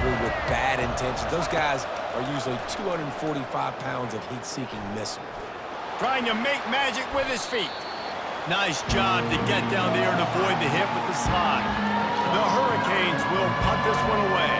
probably with bad intentions. Those guys are usually 245 pounds of heat-seeking missile. Trying to make magic with his feet. Nice job to get down there and avoid the hit with the slide. The Hurricanes will punt this one away.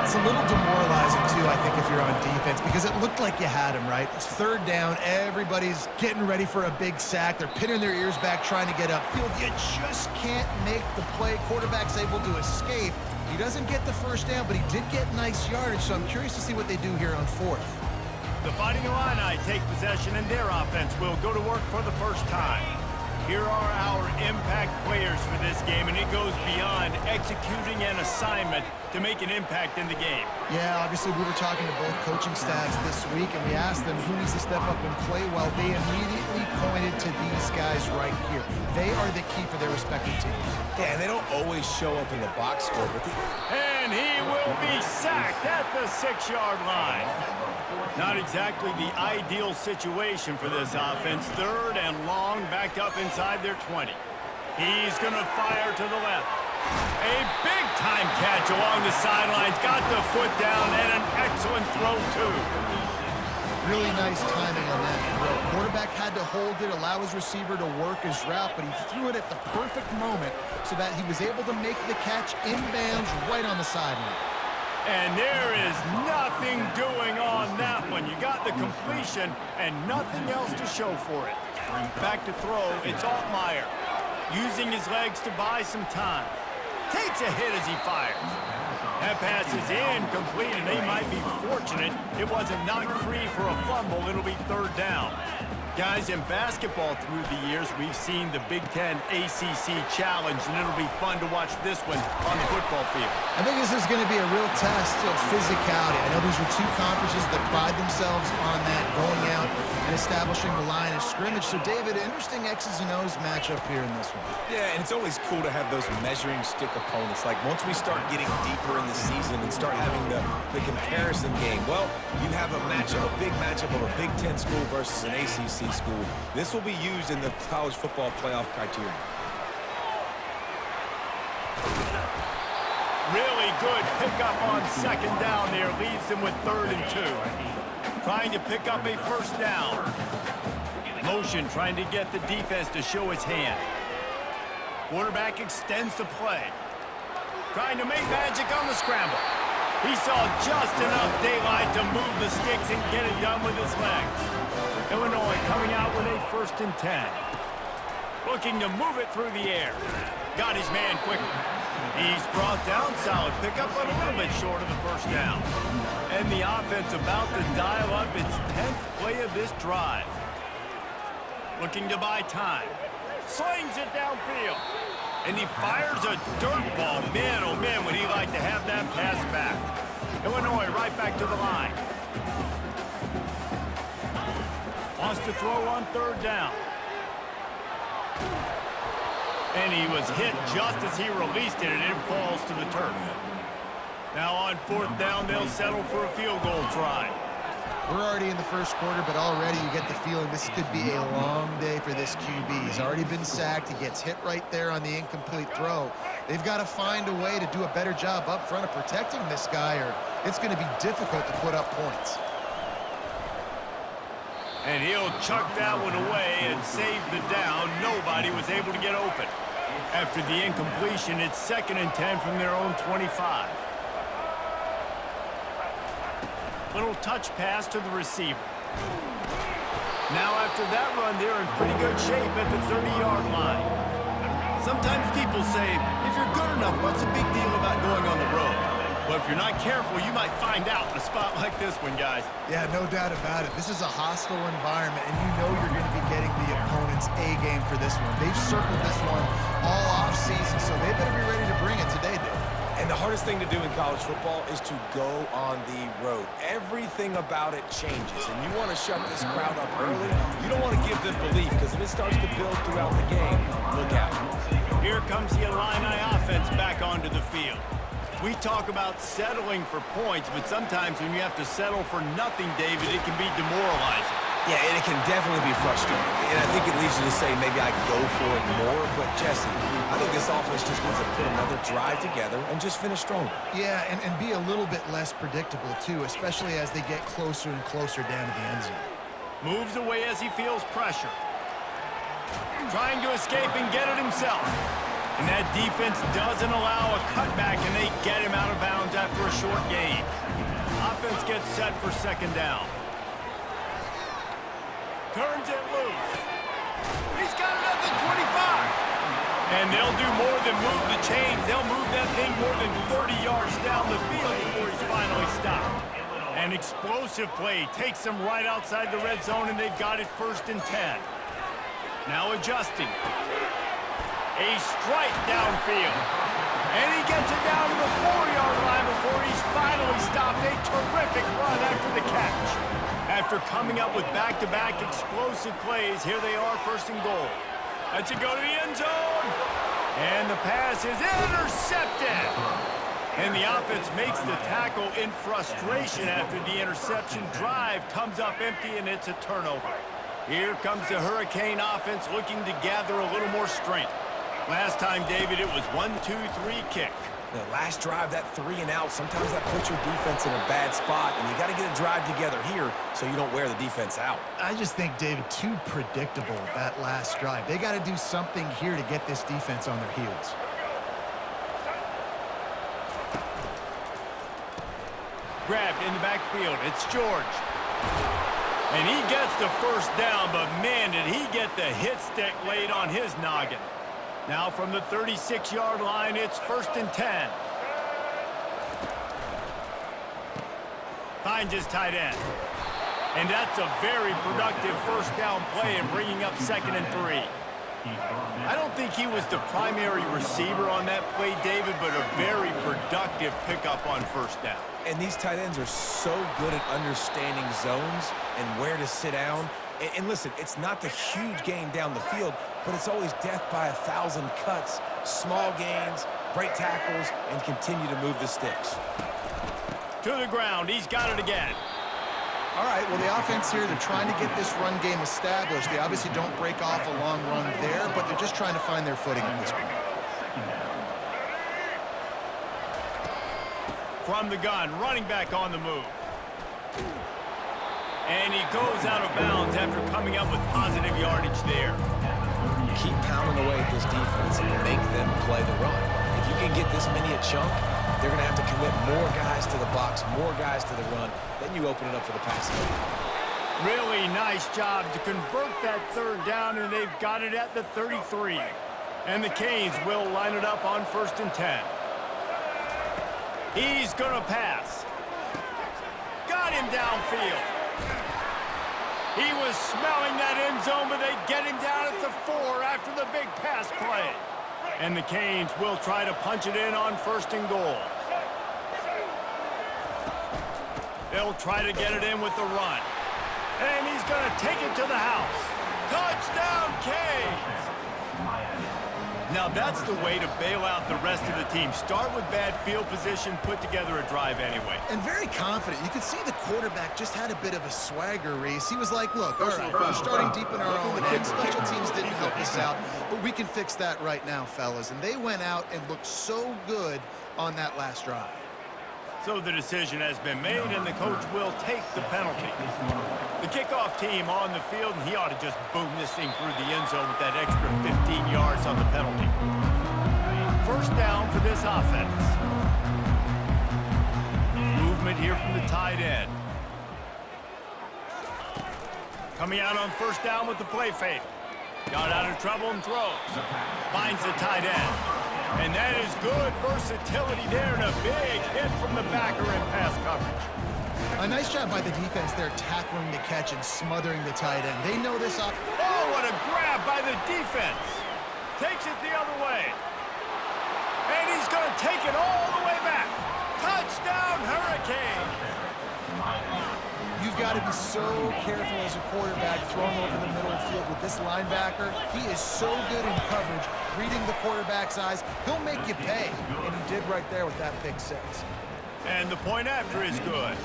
It's a little demoralizing, too, I think, if you're on defense, because it looked like you had him, right? It's third down. Everybody's getting ready for a big sack. They're pinning their ears back, trying to get upfield. You just can't make the play. Quarterback's able to escape. He doesn't get the first down, but he did get nice yardage, so I'm curious to see what they do here on fourth. The Fighting Illini take possession, and their offense will go to work for the first time. Here are our impact players for this game, and it goes beyond executing an assignment to make an impact in the game. Yeah, obviously we were talking to both coaching staffs this week, and we asked them who needs to step up and play well. They immediately pointed to these guys right here. They are the key for their respective teams. Yeah, and they don't always show up in the box score, but And he will be sacked at the 6-yard line. Not exactly the ideal situation for this offense. Third and long, back up inside their 20. He's going to fire to the left. A big-time catch along the sidelines. Got the foot down, and an excellent throw, too. Really nice timing on that throw. Quarterback had to hold it, allow his receiver to work his route, but he threw it at the perfect moment so that he was able to make the catch inbounds right on the sideline. And there is nothing doing on that one. You got the completion and nothing else to show for it. Back to throw, it's Altmaier. Using his legs to buy some time. Takes a hit as he fires. That pass is incomplete, and they might be fortunate it wasn't knocked free for a fumble. It'll be third down. Guys, in basketball through the years, we've seen the Big Ten ACC Challenge, and it'll be fun to watch this one on the football field. I think this is going to be a real test of physicality. I know these are two conferences that pride themselves on that, going out and establishing the line of scrimmage. So, David, interesting X's and O's matchup here in this one. yeah, and it's always cool to have those measuring stick opponents. Like, once we start getting deeper in the season and start having the comparison game, well, you have a matchup, a big matchup of a Big Ten school versus an ACC school. This will be used in the college football playoff criteria. Really good pickup on second down there. Leaves them with 3rd and 2. Trying to pick up a first down. Motion trying to get the defense to show his hand. Quarterback extends the play. Trying to make magic on the scramble. He saw just enough daylight to move the sticks and get it done with his legs. Illinois coming out with a 1st and 10. Looking to move it through the air. Got his man quickly. He's brought down. Solid pickup, but a little bit short of the first down. And the offense about to dial up its 10th play of this drive. Looking to buy time. Slings it downfield. And he fires a dirt ball. Man, oh man, would he like to have that pass back. Illinois right back to the line. Wants to throw on 3rd down. And he was hit just as he released it, and it falls to the turf. Now on 4th down, they'll settle for a field goal try. We're already in the first quarter, but already you get the feeling this could be a long day for this QB. He's already been sacked. He gets hit right there on the incomplete throw. They've got to find a way to do a better job up front of protecting this guy, or it's going to be difficult to put up points. And he'll chuck that one away and save the down. Nobody was able to get open. After the incompletion, it's 2nd and 10 from their own 25. Little touch pass to the receiver. Now after that run, they're in pretty good shape at the 30-yard line. Sometimes people say, if you're good enough, what's the big deal about going on the road? But if you're not careful, you might find out in a spot like this one, guys. Yeah, no doubt about it. This is a hostile environment, and you know you're going to be getting the opponent's A game for this one. They've circled this one all offseason, so they better be ready to bring it today, Dave. And the hardest thing to do in college football is to go on the road. Everything about it changes, and you want to shut this crowd up early. You don't want to give them belief, because if it starts to build throughout the game, look out. Here comes the Illini offense back onto the field. We talk about settling for points, but sometimes when you have to settle for nothing, David, it can be demoralizing. Yeah, and it can definitely be frustrating. And I think it leads you to say maybe I go for it more. But, Jesse, I think this offense just needs to put another drive together and just finish stronger. Yeah, and be a little bit less predictable, too, especially as they get closer and closer down to the end zone. Moves away as he feels pressure. Trying to escape and get it himself. And that defense doesn't allow a cutback, and they get him out of bounds after a short gain. Offense gets set for second down. Turns it loose. He's got it at the 25. And they'll do more than move the chains. They'll move that thing more than 30 yards down the field before he's finally stopped. An explosive play takes them right outside the red zone, and they've got it 1st and 10. Now adjusting. A strike downfield. And he gets it down to the 4-yard line before he's finally stopped. A terrific run after the catch. After coming up with back-to-back explosive plays, here they are 1st and goal. Lets it go to the end zone. And the pass is intercepted. And the offense makes the tackle in frustration after the interception. Drive comes up empty, and it's a turnover. Here comes the Hurricane offense looking to gather a little more strength. Last time, David, it was 1-2-3 kick. The last drive, that 3 and out, sometimes that puts your defense in a bad spot, and you got to get a drive together here so you don't wear the defense out. I just think, David, too predictable, that last drive. They got to do something here to get this defense on their heels. Grabbed in the backfield. It's George. And he gets the 1st down, but man, did he get the hit stick laid on his noggin. Now from the 36-yard line, it's 1st and 10. Finds his tight end. And that's a very productive 1st down play in bringing up 2nd and 3. I don't think he was the primary receiver on that play, David, but a very productive pickup on 1st down. And these tight ends are so good at understanding zones and where to sit down. And listen, it's not the huge gain down the field, but it's always death by 1,000 cuts, small gains, break tackles, and continue to move the sticks. To the ground. He's got it again. All right, well, the offense here, they're trying to get this run game established. They obviously don't break off a long run there, but they're just trying to find their footing at this point. From the gun, running back on the move. And he goes out of bounds after coming up with positive yardage there. Keep pounding away at this defense and make them play the run. If you can get this many a chunk, they're going to have to commit more guys to the box, more guys to the run. Then you open it up for the passing game. Really nice job to convert that 3rd down, and they've got it at the 33. And the Canes will line it up on 1st and 10. He's going to pass. Got him downfield. He was smelling that end zone, but they get him down at the 4 after the big pass play. And the Canes will try to punch it in on 1st and goal. They'll try to get it in with the run. And he's going to take it to the house. Touchdown, Canes! Now that's the way to bail out the rest of the team. Start with bad field position, put together a drive anyway. And very confident. You could see the quarterback just had a bit of a swagger, Reese. He was like, look, all right, we're starting deep in our own end. Special teams didn't help us out, but we can fix that right now, fellas. And they went out and looked so good on that last drive. So the decision has been made, and the coach will take the penalty. The kickoff team on the field, and he ought to just boom this thing through the end zone with that extra 15 yards on the penalty. 1st down for this offense. Movement here from the tight end. Coming out on 1st down with the play fake. Got out of trouble and throws. Finds the tight end. And that is good versatility there, and a big hit from the backer in pass coverage. A nice job by the defense there tackling the catch and smothering the tight end. They know this up. Oh, what a grab by the defense. Takes it the other way. And he's going to take it all the way back. Touchdown, Hurricanes. You've got to be so careful as a quarterback throwing over the middle of the field with this linebacker. He is so good in coverage, reading the quarterback's eyes. He'll make you pay, and he did right there with that pick 6. And the point after is good.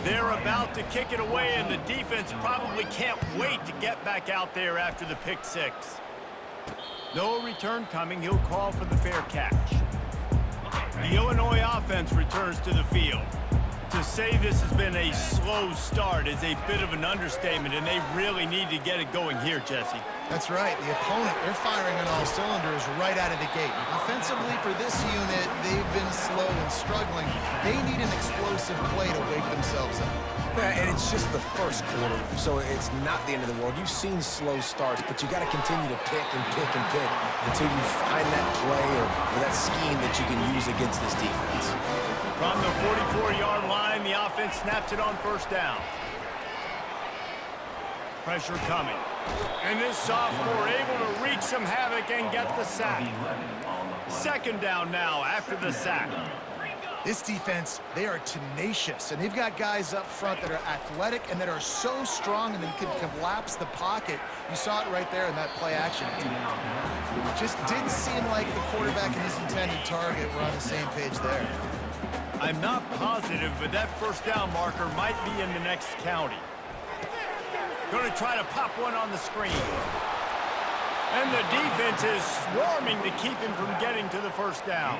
They're about to kick it away, and the defense probably can't wait to get back out there after the pick six. No return coming. He'll call for the fair catch. The Illinois offense returns to the field. To say this has been a slow start is a bit of an understatement, and they really need to get it going here, Jesse. That's right. The opponent, they're firing on all cylinders right out of the gate. Offensively, for this unit, they've been slow and struggling. They need an explosive play to wake themselves up. Yeah, and it's just the first quarter, so it's not the end of the world. You've seen slow starts, but you got to continue to pick and pick and pick until you find that play or that scheme that you can use against this defense. From the 44-yard line, the offense snaps it on first down. Pressure coming. And this sophomore able to wreak some havoc and get the sack. Second down now after the sack. This defense, they are tenacious, and they've got guys up front that are athletic and that are so strong and then can collapse the pocket. You saw it right there in that play action. It just didn't seem like the quarterback and his intended target were on the same page there. I'm not positive, but that first down marker might be in the next county. Going to try to pop one on the screen. And the defense is swarming to keep him from getting to the first down.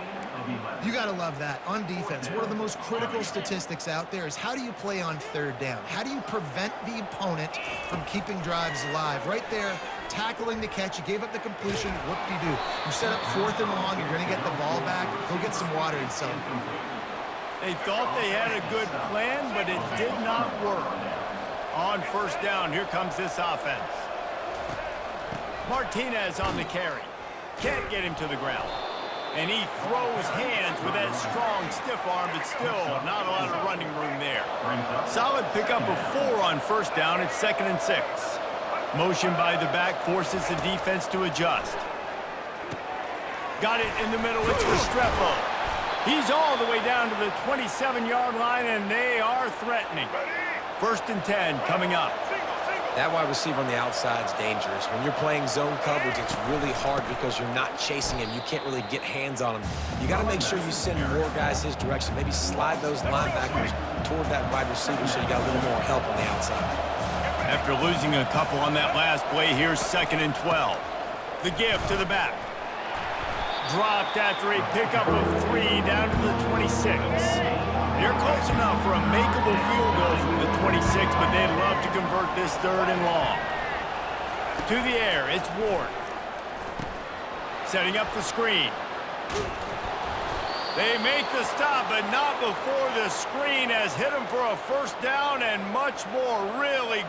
You got to love that. On defense, one of the most critical statistics out there is how do you play on third down? How do you prevent the opponent from keeping drives alive? Right there, tackling the catch. You gave up the completion. Whoop-de-doo. You set up fourth and long. You're going to get the ball back. Go get some water and some. They thought they had a good plan, but it did not work. On first down, here comes this offense. Martinez on the carry. Can't get him to the ground. And he throws hands with that strong, stiff arm, but still not a lot of running room there. Solid pickup of 4 on first down. It's 2nd and 6. Motion by the back forces the defense to adjust. Got it in the middle. It's Restrepo. He's all the way down to the 27-yard line, and they are threatening. 1st and 10 coming up. That wide receiver on the outside is dangerous. When you're playing zone coverage, it's really hard because you're not chasing him. You can't really get hands on him. You got to make sure you send more guys his direction. Maybe slide those linebackers toward that wide receiver so you got a little more help on the outside. After losing a couple on that last play, here's 2nd and 12. The give to the back. Dropped after a pickup of 3 down to the 26. They're close enough for a makeable field goal from the 26, but they'd love to convert this 3rd and long. To the air, it's Ward. Setting up the screen. They make the stop, but not before the screen has hit them for a first down and much more. Really